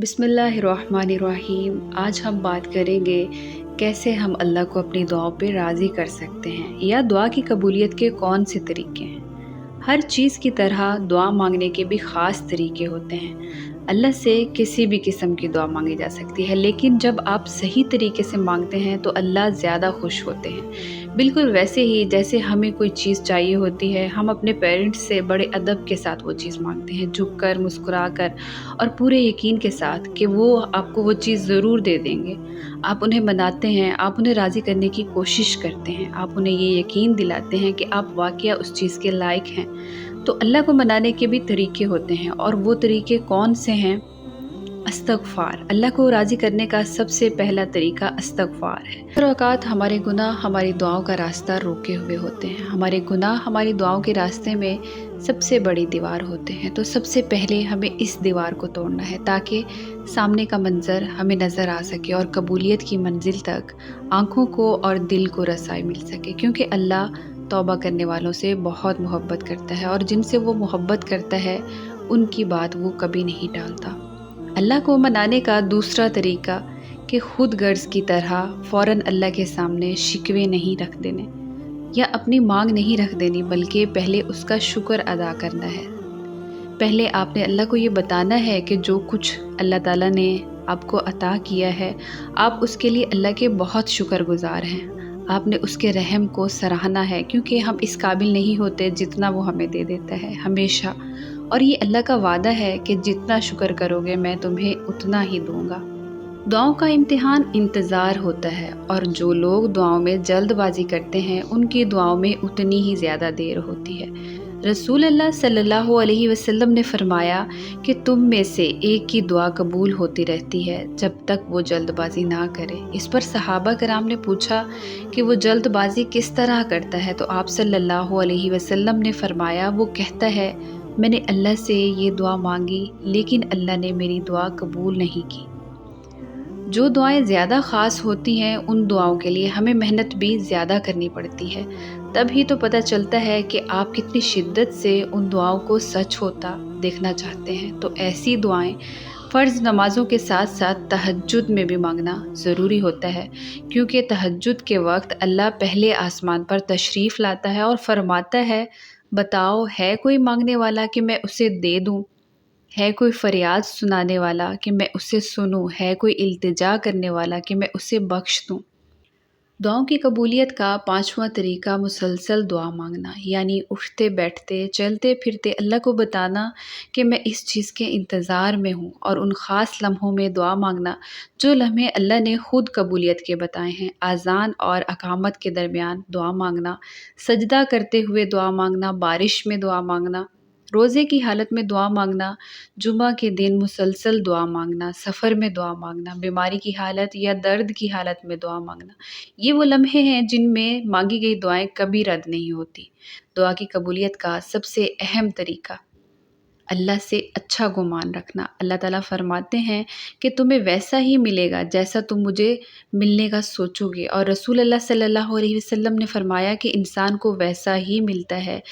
बिस्मिल्लाहिर्रहमानिर्रहीम। आज हम बात करेंगे कैसे हम अल्लाह को अपनी दुआओं पे राज़ी कर सकते हैं या दुआ की कबूलियत के कौन से तरीके हैं। हर चीज़ की तरह दुआ मांगने के भी ख़ास तरीके होते हैं। अल्लाह से किसी भी किस्म की दुआ मांगी जा सकती है, लेकिन जब आप सही तरीके से मांगते हैं तो अल्लाह ज़्यादा खुश होते हैं। बिल्कुल वैसे ही जैसे हमें कोई चीज़ चाहिए होती है, हम अपने पेरेंट्स से बड़े अदब के साथ वो चीज़ मांगते हैं, झुक कर, मुस्कुरा कर और पूरे यकीन के साथ कि वो आपको वो चीज़ ज़रूर दे देंगे। आप उन्हें मनाते हैं, आप उन्हें राज़ी करने की कोशिश करते हैं, आप उन्हें ये यकीन दिलाते हैं कि आप वाक़या उस चीज़ के लायक हैं। तो अल्लाह को मनाने के भी तरीके होते हैं, और वो तरीके कौन से हैं? इस्तग़फ़ार। अल्लाह को राज़ी करने का सबसे पहला तरीका इस्तग़फ़ार है। हर औक़ात हमारे गुनाह हमारी दुआओं का रास्ता रोके हुए होते हैं। हमारे गुनाह हमारी दुआओं के रास्ते में सबसे बड़ी दीवार होते हैं। तो सबसे पहले हमें इस दीवार को तोड़ना है ताकि सामने का मंज़र हमें नज़र आ सके और कबूलियत की मंजिल तक आँखों को और दिल को रसाई मिल सके, क्योंकि अल्लाह तौबा करने वालों से बहुत मोहब्बत करता है, और जिनसे वो मोहब्बत करता है उनकी बात वो कभी नहीं टालता। अल्लाह को मनाने का दूसरा तरीका कि खुद गर्ज़ की तरह फ़ौरन अल्लाह के सामने शिकवे नहीं रख देने या अपनी मांग नहीं रख देनी, बल्कि पहले उसका शुक्र अदा करना है। पहले आपने अल्लाह को ये बताना है कि जो कुछ अल्लाह ताला ने आपको अता किया है, आप उसके लिए अल्लाह के बहुत शुक्रगुज़ार हैं। आपने उसके रहम को सराहना है, क्योंकि हम इस काबिल नहीं होते जितना वो हमें दे देता है हमेशा। और ये अल्लाह का वादा है कि जितना शुक्र करोगे मैं तुम्हें उतना ही दूंगा। दुआओं का इम्तिहान इंतज़ार होता है, और जो लोग दुआओं में जल्दबाजी करते हैं उनकी दुआओं में उतनी ही ज़्यादा देर होती है। रसूल अल्लाह सल्लल्लाहु अलैहि वसल्लम ने फरमाया कि तुम में से एक की दुआ कबूल होती रहती है जब तक वो जल्दबाजी ना करे। इस पर सहाबा कराम ने पूछा कि वो जल्दबाजी किस तरह करता है, तो आप सल्लल्लाहु अलैहि वसल्लम ने फरमाया, वो कहता है मैंने अल्लाह से ये दुआ मांगी लेकिन अल्लाह ने मेरी दुआ कबूल नहीं की। जो दुआएं ज़्यादा ख़ास होती हैं उन दुआओं के लिए हमें मेहनत भी ज़्यादा करनी पड़ती है। तभी तो पता चलता है कि आप कितनी शिद्दत से उन दुआओं को सच होता देखना चाहते हैं। तो ऐसी दुआएं फ़र्ज़ नमाज़ों के साथ साथ तहज्जुद में भी मांगना ज़रूरी होता है, क्योंकि तहज्जुद के वक्त अल्लाह पहले आसमान पर तशरीफ़ लाता है और फरमाता है, बताओ है कोई मांगने वाला कि मैं उसे दे दूं? है कोई फरियाद सुनाने वाला कि मैं उसे सुनूं? है कोई इल्तिजा करने वाला कि मैं उसे बख्श दूं? दुआओं की कबूलियत का पांचवा तरीका मुसलसल दुआ मांगना, यानी उठते बैठते चलते फिरते अल्लाह को बताना कि मैं इस चीज़ के इंतज़ार में हूँ, और उन ख़ास लम्हों में दुआ मांगना जो लम्हे अल्लाह ने ख़ुद कबूलियत के बताए हैं। आज़ान और अकामत के दरमियान दुआ मांगना, सजदा करते हुए दुआ मांगना, बारिश में दुआ मांगना, रोज़े की हालत में दुआ मांगना, जुमा के दिन मुसलसल दुआ मांगना, सफ़र में दुआ मांगना, बीमारी की हालत या दर्द की हालत में दुआ मांगना, ये वो लम्हे हैं जिनमें मांगी गई दुआएं कभी रद्द नहीं होती। दुआ की कबूलियत का सबसे अहम तरीका अल्लाह से अच्छा गुमान रखना। अल्लाह ताला फरमाते हैं कि तुम्हें वैसा ही मिलेगा जैसा तुम मुझे मिलने का सोचोगे, और रसूल अल्लाह सल्लल्लाहु अलैहि वसल्लम ने फरमाया कि इंसान को वैसा ही मिलता है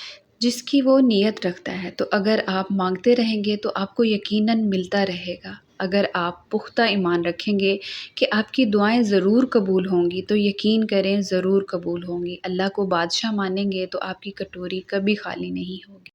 जिसकी वो नीयत रखता है। तो अगर आप मांगते रहेंगे तो आपको यकीनन मिलता रहेगा। अगर आप पुख्ता ईमान रखेंगे कि आपकी दुआएं ज़रूर कबूल होंगी, तो यकीन करें ज़रूर कबूल होंगी। अल्लाह को बादशाह मानेंगे तो आपकी कटोरी कभी खाली नहीं होगी।